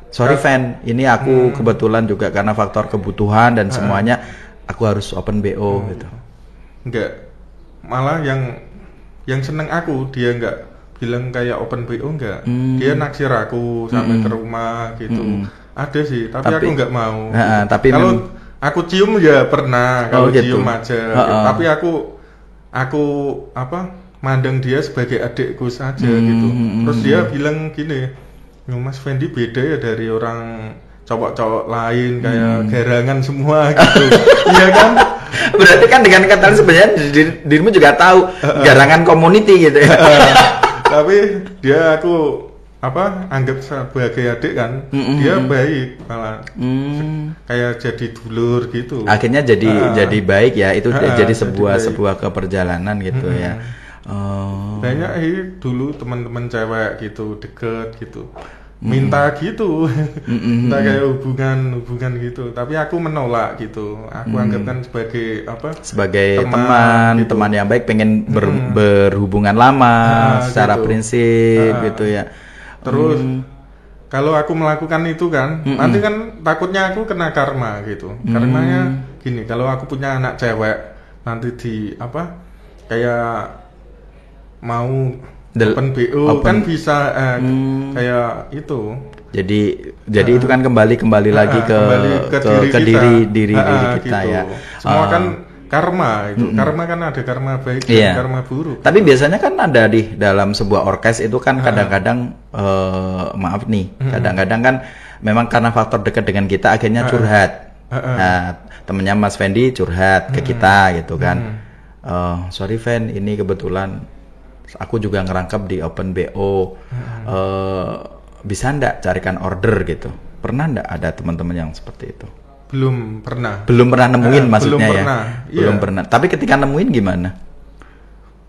Sorry fan, ini aku kebetulan juga karena faktor kebutuhan dan semuanya aku harus open BO gitu. Enggak. Malah yang seneng aku, dia enggak bilang kayak open BO enggak. Dia naksir aku sampai ke rumah gitu. Ada sih, tapi aku enggak mau. Gitu. Tapi kalau aku cium ya pernah, kalau gitu. Cium aja. Gitu. Tapi aku mandang dia sebagai adikku saja gitu. Terus dia bilang gini, Mas Fendi beda ya dari orang cowok-cowok lain kayak garangan semua gitu. Iya kan? Berarti kan dengan kata sebenarnya dirimu juga tahu garangan community gitu ya. Tapi dia aku anggap sebagai adik kan. Dia baik malah. Kayak jadi dulur gitu. Akhirnya jadi baik ya, itu jadi sebuah keperjalanan gitu ya. Banyak dulu teman-teman cewek gitu deket gitu. Minta gitu. Minta kayak hubungan gitu. Tapi aku menolak gitu. Aku anggapkan sebagai teman, gitu. Teman yang baik, pengen berhubungan lama secara gitu. Prinsip gitu ya. Terus kalau aku melakukan itu kan, nanti kan takutnya aku kena karma gitu. Karmanya gini, kalau aku punya anak cewek, nanti kayak mau open BO kan bisa kayak itu. Jadi itu kan kembali lagi ke diri kita gitu. Ya. Semua kan karma itu. Karma kan ada karma baik dan karma buruk. Tapi biasanya kan ada di dalam sebuah orkes itu kan kadang-kadang maaf nih, kadang-kadang kan memang karena faktor dekat dengan kita akhirnya curhat. Nah, temennya Mas Fendi curhat ke kita gitu kan. Sorry Fen, ini kebetulan aku juga ngerangkap di open BO. Bisa ndak carikan order gitu? Pernah ndak ada teman-teman yang seperti itu? Belum pernah nemuin maksudnya belum ya. Pernah. Belum pernah. Tapi ketika nemuin gimana?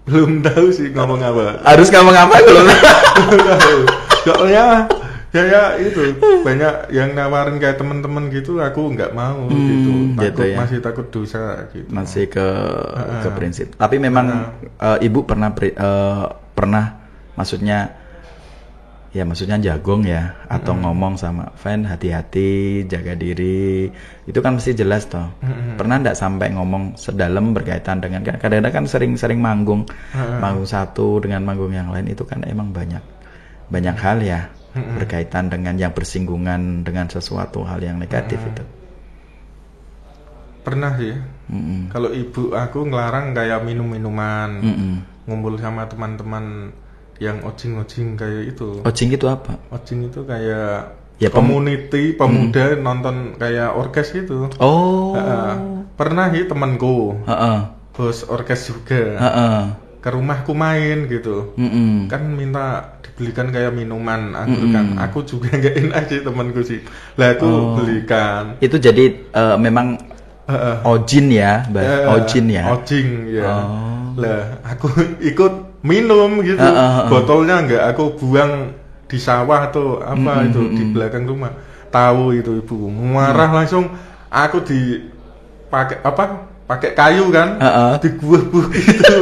Belum tahu sih ngomong apa. Harus ngomong apa belum tahu. Soalnya ya itu banyak yang nawarin kayak teman-teman gitu, aku nggak mau gitu. Takut ya? Masih takut dosa gitu. Masih ke prinsip. Tapi memang ibu pernah maksudnya ya maksudnya jagong ya, atau ngomong sama Fen hati-hati, jaga diri, itu kan mesti jelas toh. Pernah nggak sampai ngomong sedalam berkaitan dengan, kadang-kadang kan sering-sering manggung satu dengan manggung yang lain, itu kan emang banyak hal ya berkaitan dengan yang bersinggungan dengan sesuatu hal yang negatif itu. Pernah sih. Kalau ibu aku ngelarang kayak minum-minuman, ngumpul sama teman-teman yang ojing kayak itu. Ojing itu apa? Ojing itu kayak ya, community pemuda nonton kayak orkes gitu. Oh. Pernah sih temanku, bos orkes juga, ke rumahku main gitu. Kan minta dibelikan kayak minuman anggur kan. Aku juga nggak enak sih temanku sih. Lah aku belikan. Itu jadi memang ojin ya, ojin ya. Ojing ya. Lah aku ikut minum gitu, botolnya enggak aku buang di sawah atau apa itu di belakang rumah. Tahu itu ibu marah langsung, aku pakai kayu kan, dibuah-buah gitu.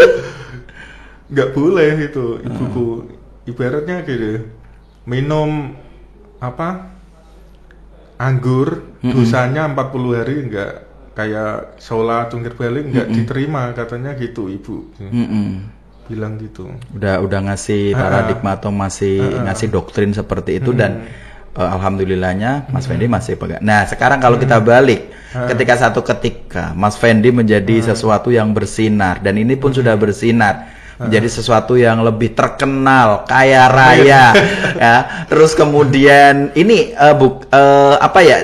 Enggak boleh itu ibuku. Ibaratnya gitu, minum anggur dosanya 40 hari enggak kayak sholat tungkir balik enggak diterima katanya gitu ibu. Bilang gitu. Udah ngasih paradigma atau ngasih doktrin seperti itu dan alhamdulillahnya Mas Fendi masih pegang. Nah, sekarang kalau kita balik ketika satu ketika Mas Fendi menjadi sesuatu yang bersinar dan ini pun sudah bersinar menjadi sesuatu yang lebih terkenal, kaya raya ya. Terus kemudian ini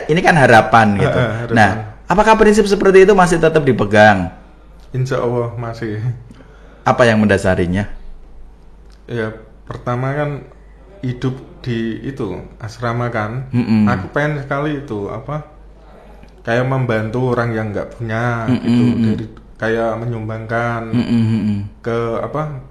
ini kan harapan gitu. Nah, apakah prinsip seperti itu masih tetap dipegang? Insya Allah masih. Apa yang mendasarinya? Ya, pertama kan hidup di itu asrama kan. Aku pengen sekali itu kayak membantu orang yang nggak punya gitu, dari kayak menyumbangkan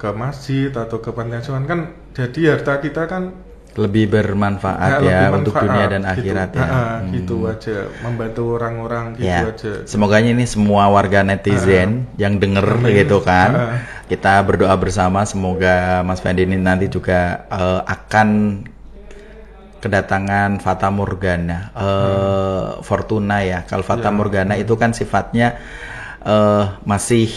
ke masjid atau ke panti asuhan kan. Jadi harta kita kan lebih bermanfaat ya lebih untuk dunia dan akhirat gitu. ya. Gitu aja, membantu orang-orang gitu ya. aja. Semoga ini semua warga netizen yang denger gitu kan. Kita berdoa bersama semoga Mas Fendi ini nanti juga akan kedatangan Fata Morgana, Fortuna ya. Kalau Fata Morgana itu kan sifatnya masih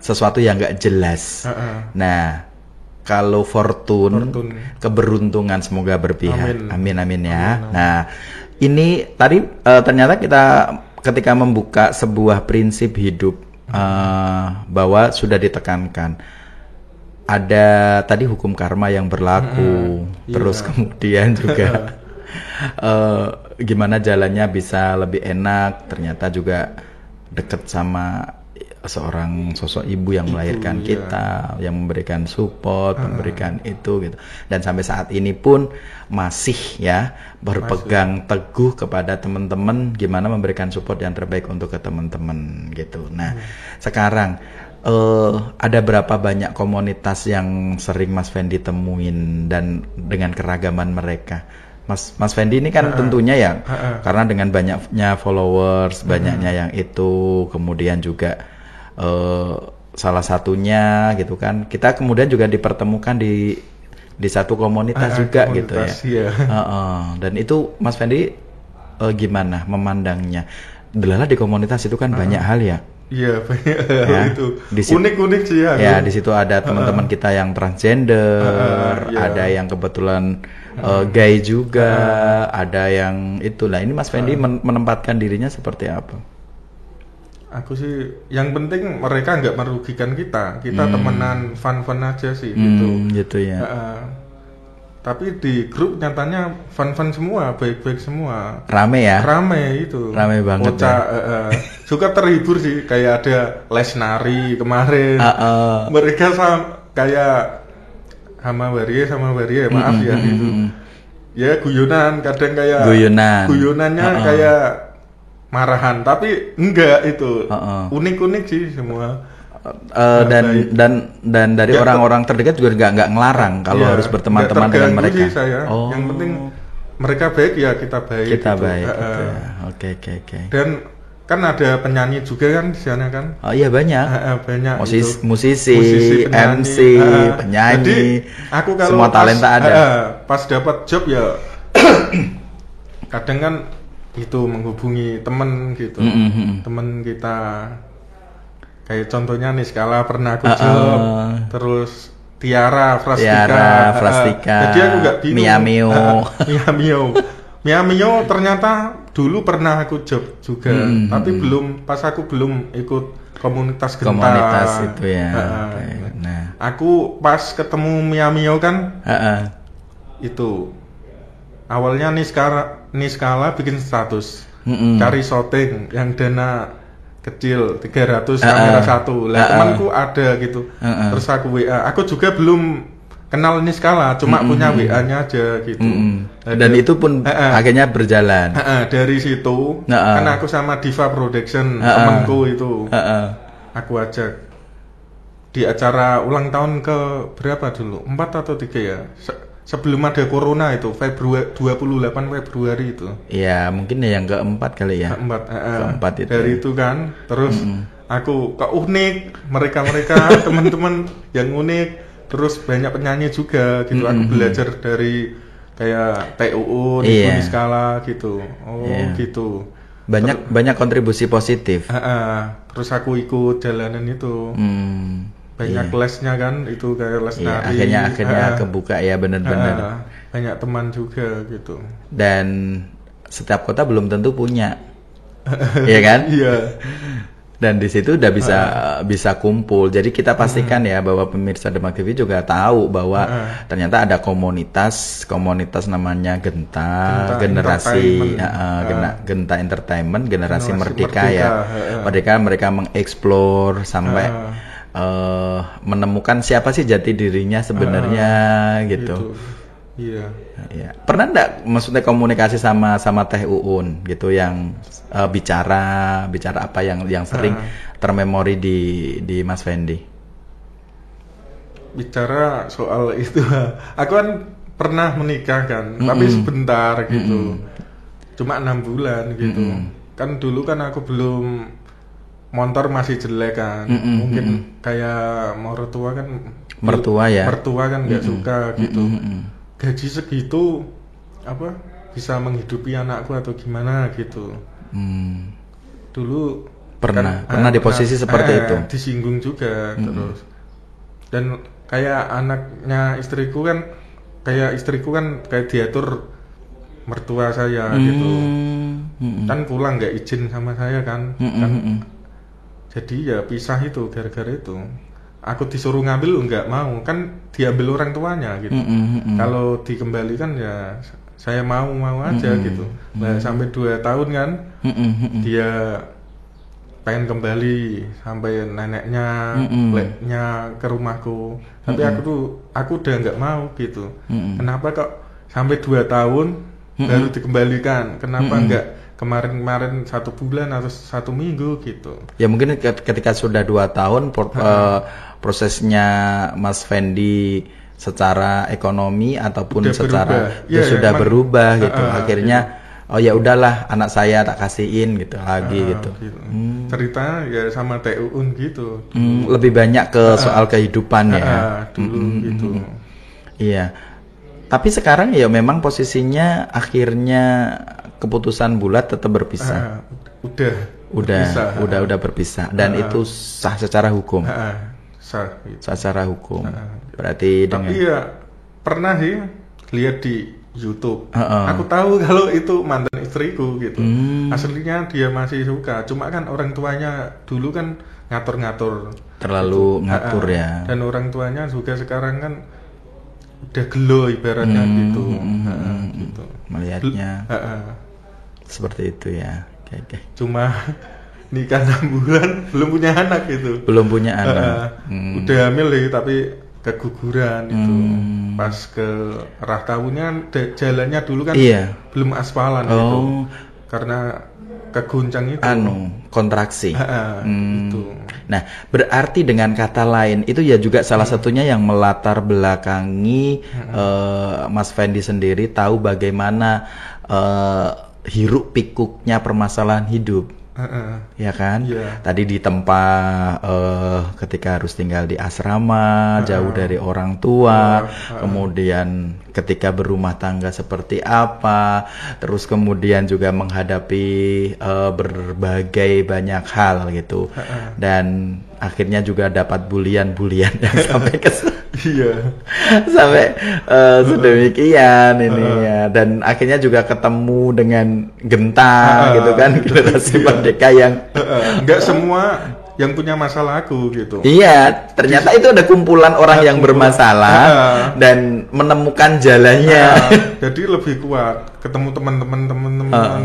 sesuatu yang nggak jelas. Nah, kalau fortune, keberuntungan semoga berpihak. Amin ya. Nah, ini tadi ternyata kita ketika membuka sebuah prinsip hidup bahwa sudah ditekankan ada tadi hukum karma yang berlaku, terus kemudian juga gimana jalannya bisa lebih enak. Ternyata juga deket sama seorang sosok ibu yang melahirkan kita, yang memberikan support, memberikan itu gitu. Dan sampai saat ini pun masih ya berpegang teguh kepada teman-teman gimana memberikan support yang terbaik untuk ke teman-teman gitu. Nah, sekarang ada berapa banyak komunitas yang sering Mas Fendi temuin dan dengan keragaman mereka? Mas Fendi ini kan tentunya ya karena dengan banyaknya followers, banyaknya yang itu, kemudian juga salah satunya gitu kan, kita kemudian juga dipertemukan di satu komunitas juga komunitas, gitu ya. Dan itu Mas Fendi gimana memandangnya? Delala di komunitas itu kan banyak hal ya. Iya, banyak hal itu. Unik-unik sih ya. Ya, di situ ada teman-teman kita yang transgender, ada yang kebetulan gay juga, ada yang itulah. Ini Mas Fendi menempatkan dirinya seperti apa? Aku sih yang penting mereka nggak merugikan kita temenan fun aja sih gitu ya. Tapi di grup nyatanya fun semua, baik baik semua, rame itu rame banget suka terhibur sih, kayak ada les nari kemarin mereka kayak sama waria maaf ya gitu ya, guyonan kadang kayak guyonannya kayak marahan, tapi enggak itu unik-unik sih semua. Dan dari orang-orang terdekat juga nggak ngelarang kalau harus berteman-teman dengan mereka. Sih saya. Yang penting mereka baik ya kita baik. Kita gitu. Baik. Gitu ya. Oke. Dan kan ada penyanyi juga kan di sana kan. Oh iya banyak. Banyak musisi, penyanyi, MC, penyanyi. Jadi aku kalau semua talenta ada. Pas dapat job ya kadang kan itu menghubungi temen gitu. Temen kita kayak contohnya nih skala pernah aku job, terus Tiara Frastika. Jadi aku nggak bingung. Mia Mio ternyata dulu pernah aku job juga, tapi pas aku belum ikut komunitas Genta. Komunitas itu ya. Nah, aku pas ketemu Mia Mio kan, itu awalnya Niskala bikin status, cari shooting yang dana kecil 300 kamera satu. Lah temanku ada gitu. Terus aku WA. Aku juga belum kenal Niskala, cuma punya WA-nya aja gitu. Dan itu pun akhirnya berjalan. Dari situ kan aku sama Diva Production temanku itu. Aku ajak di acara ulang tahun ke berapa dulu? 4 atau 3 ya? Sebelum ada corona itu, 28 Februari itu. Iya, mungkin ya yang keempat kali ya. Keempat itu. Dari itu kan, terus aku ke unik, mereka teman-teman yang unik, terus banyak penyanyi juga gitu. Aku belajar dari kayak TUU, Niskala gitu. Gitu. Banyak kontribusi positif. Terus aku ikut jalanan itu. Banyak lesnya kan, itu kayak les nari. Akhirnya kebuka ya, benar-benar. Banyak teman juga gitu. Dan setiap kota belum tentu punya, iya kan? Iya. Dan di situ udah bisa kumpul. Jadi kita pastikan ya bahwa pemirsa Demak TV juga tahu bahwa ternyata ada komunitas namanya Genta generasi Genta Entertainment, generasi Merdeka ya. Mereka mengeksplor sampai menemukan siapa sih jati dirinya sebenarnya gitu. Iya. Pernah enggak maksudnya komunikasi sama Teh Uun gitu yang bicara apa yang sering termemori di Mas Fendi? Bicara soal itu, aku kan pernah menikah kan, tapi sebentar gitu. Cuma 6 bulan gitu. Kan dulu kan aku belum, motor masih jelek kan, mungkin kayak mertua kan nggak suka gitu. Gaji segitu apa bisa menghidupi anakku atau gimana gitu. Dulu pernah di posisi seperti itu, disinggung juga. Terus dan kayak anaknya istriku kan kayak diatur mertua saya gitu. Kan pulang nggak izin sama saya kan. Jadi ya pisah itu gara-gara itu. Aku disuruh ngambil nggak mau, kan diambil orang tuanya gitu. Kalau dikembalikan ya saya mau aja gitu. Nah sampai 2 tahun kan dia pengen kembali sampai neneknya, leknya ke rumahku. Tapi aku udah nggak mau gitu. Kenapa kok sampai 2 tahun baru dikembalikan? Kenapa nggak kemarin 1 bulan atau 1 minggu gitu? Ya mungkin ketika sudah 2 tahun prosesnya Mas Fendi secara ekonomi ataupun secara sudah berubah gitu. Akhirnya oh ya udahlah anak saya tak kasihin gitu lagi gitu. Cerita ya sama TUN gitu. Lebih banyak ke soal kehidupan ya. Dulu gitu. Iya. Tapi sekarang ya memang posisinya akhirnya keputusan bulat tetap berpisah. Udah berpisah dan itu sah secara hukum. Sah gitu. Secara hukum. Berarti tapi ya pernah sih lihat di YouTube. Aku tahu kalau itu mantan istriku gitu. Aslinya dia masih suka, cuma kan orang tuanya dulu kan ngatur-ngatur. Terlalu gitu. Ngatur ya. Dan orang tuanya juga sekarang kan udah gelo ibaratnya gitu. Gitu. Melihatnya seperti itu ya. Okay. Cuma nikah 6 bulan belum punya anak gitu. Belum punya anak. Udah hamil ya, tapi keguguran itu. Pas ke arah tahunnya jalannya dulu kan belum aspalan gitu. Karena keguncang itu. Kontraksi. Itu. Nah, berarti dengan kata lain itu ya juga salah satunya yang melatar belakangi Mas Fendi sendiri tahu bagaimana hiruk pikuknya permasalahan hidup. ya kan? Yeah. Tadi ditempa ketika harus tinggal di asrama, jauh dari orang tua, kemudian ketika berumah tangga seperti apa, terus kemudian juga menghadapi berbagai banyak hal gitu, dan akhirnya juga dapat bulian-bulian yang sampai ke sampai sedemikian ini ya, dan akhirnya juga ketemu dengan Genta gitu kan, generasi merdeka yang nggak semua yang punya masalah aku gitu. Iya, ternyata itu ada kumpulan orang yang bermasalah dan menemukan jalannya. Jadi lebih kuat ketemu teman-teman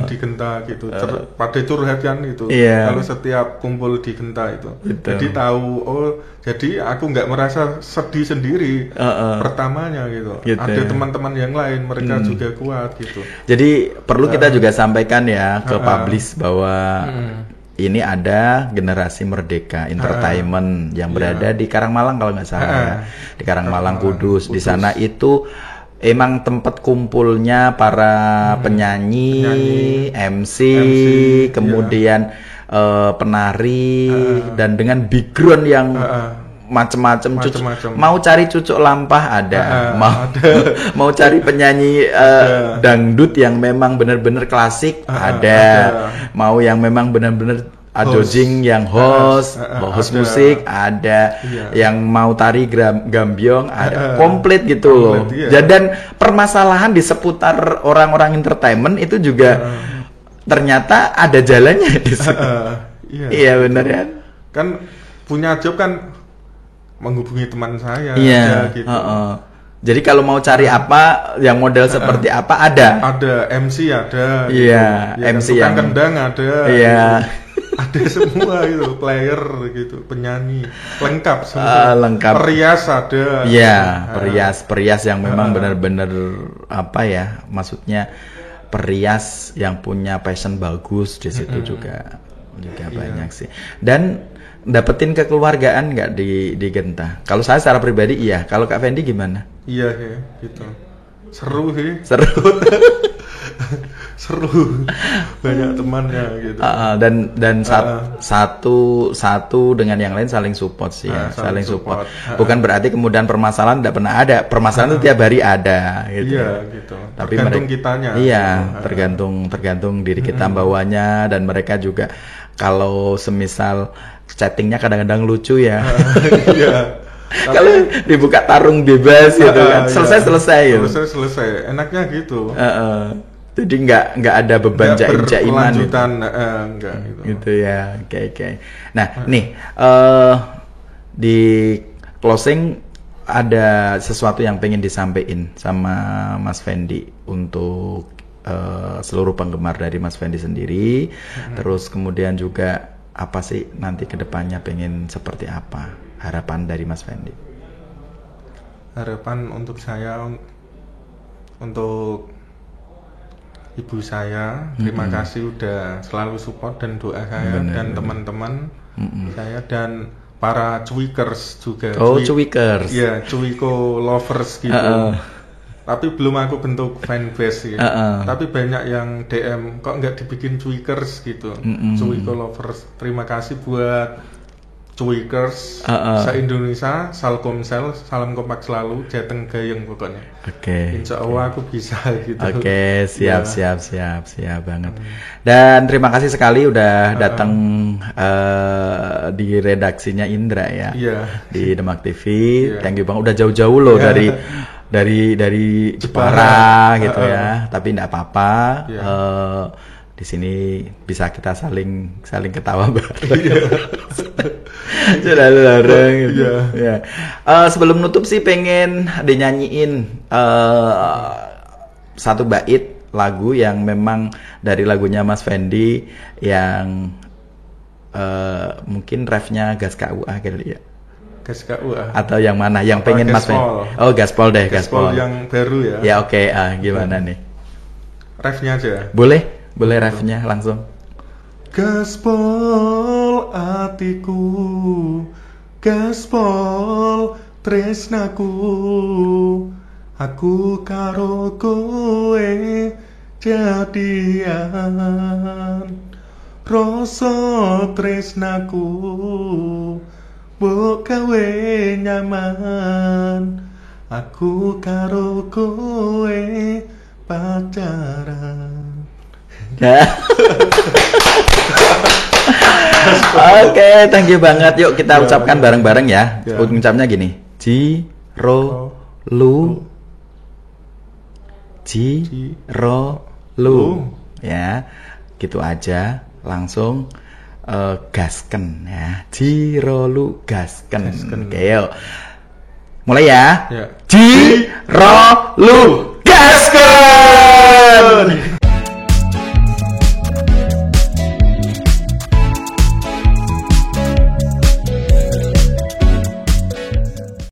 di Genta gitu. Pada curhat kan gitu. Kalau setiap kumpul di Genta itu. Jadi tahu, oh jadi aku nggak merasa sedih sendiri pertamanya gitu. Ada teman-teman yang lain, mereka juga kuat gitu. Jadi perlu kita juga sampaikan ya ke publish bahwa ini ada generasi merdeka entertainment yang berada di Karangmalang kalau nggak salah ya, di Karangmalang Kudus. Di sana itu emang tempat kumpulnya para penyanyi, MC, kemudian penari, dan dengan background yang macam-macam. Mau cari cucuk lampah ada, mau cari penyanyi dangdut yang memang benar-benar klasik ada, mau yang memang benar-benar adojing yang host musik ada, yang mau tari gambyong ada, komplit gitu loh. Dan permasalahan di seputar orang-orang entertainment itu juga ternyata ada jalannya di situ. Iya benar ya. Kan punya job kan menghubungi teman saya aja gitu. Jadi kalau mau cari apa yang model seperti apa ada MC ada iya gitu. MC kan, yang kendang ada iya gitu. Ada semua gitu, player gitu, penyanyi lengkap semua. Lengkap. Perias ada. Iya, perias yang memang benar-benar apa ya, maksudnya perias yang punya passion bagus di situ juga banyak sih. Dan dapetin kekeluargaan nggak di Genta? Kalau saya secara pribadi iya. Kalau Kak Fendi gimana? Iya gitu. Seru sih. Seru. Banyak temannya gitu. Dan satu dengan yang lain saling support sih ya. Saling support. Bukan berarti kemudian permasalahan tidak pernah ada. Permasalahan itu tiap hari ada gitu. Iya gitu. Tapi tergantung kitanya. Iya, tergantung diri kita bawanya, dan mereka juga kalau semisal chattingnya kadang-kadang lucu ya. Iya. Kalau dibuka tarung bebas gitu kan, selesai gitu. Selesai. Enaknya gitu. Jadi nggak ada beban jaiman gitu. Enggak gitu ya. Oke. Nah, nih di closing ada sesuatu yang pengen disampaikan sama Mas Fendi untuk seluruh penggemar dari Mas Fendi sendiri. Terus kemudian juga apa sih nanti kedepannya pengen seperti apa, harapan dari Mas Fendi? Harapan untuk saya, untuk ibu saya, terima kasih udah selalu support dan doa saya. Dan teman-teman saya dan para cuikers juga. Cuikers. Iya, cuiko lovers gitu. Tapi belum aku bentuk fanbase ya. Tapi banyak yang DM, kok nggak dibikin cuikers gitu. Cuiko lovers. Terima kasih buat cuikers se-Indonesia, Salkomsel, salam kompak selalu, jateng gayeng pokoknya. Insya Allah aku bisa gitu. Siap banget. Dan terima kasih sekali udah datang di redaksinya Indra ya. Di Demak TV. Thank you Bang, udah jauh-jauh loh dari Jepara gitu ya. Tapi enggak apa-apa. Di sini bisa kita saling ketawa bareng. Bareng gitu. Sebelum nutup sih pengen dinyanyiin satu bait lagu yang memang dari lagunya Mas Fendi yang mungkin refnya Gas KUA kali ya. Gas KUA. Atau yang mana? Yang pengen Mas Fendi. Oh, Gaspol deh, Gaspol. Yang baru ya. Ya oke, gimana nih? Refnya aja. Boleh refnya langsung. Gaspol atiku, gaspol tresnaku, aku karo kowe jadian. rasa tresnaku mbok gawe nyaman, aku karo kowe pacaran. Oke, thank you banget. Yuk kita ucapkan bareng-bareng ya. Ucapnya gini. Jiro lu. Ya. Gitu aja. Langsung gasken ya. Jiro lu gasken. Oke, yuk. Mulai ya. Jiro lu gasken.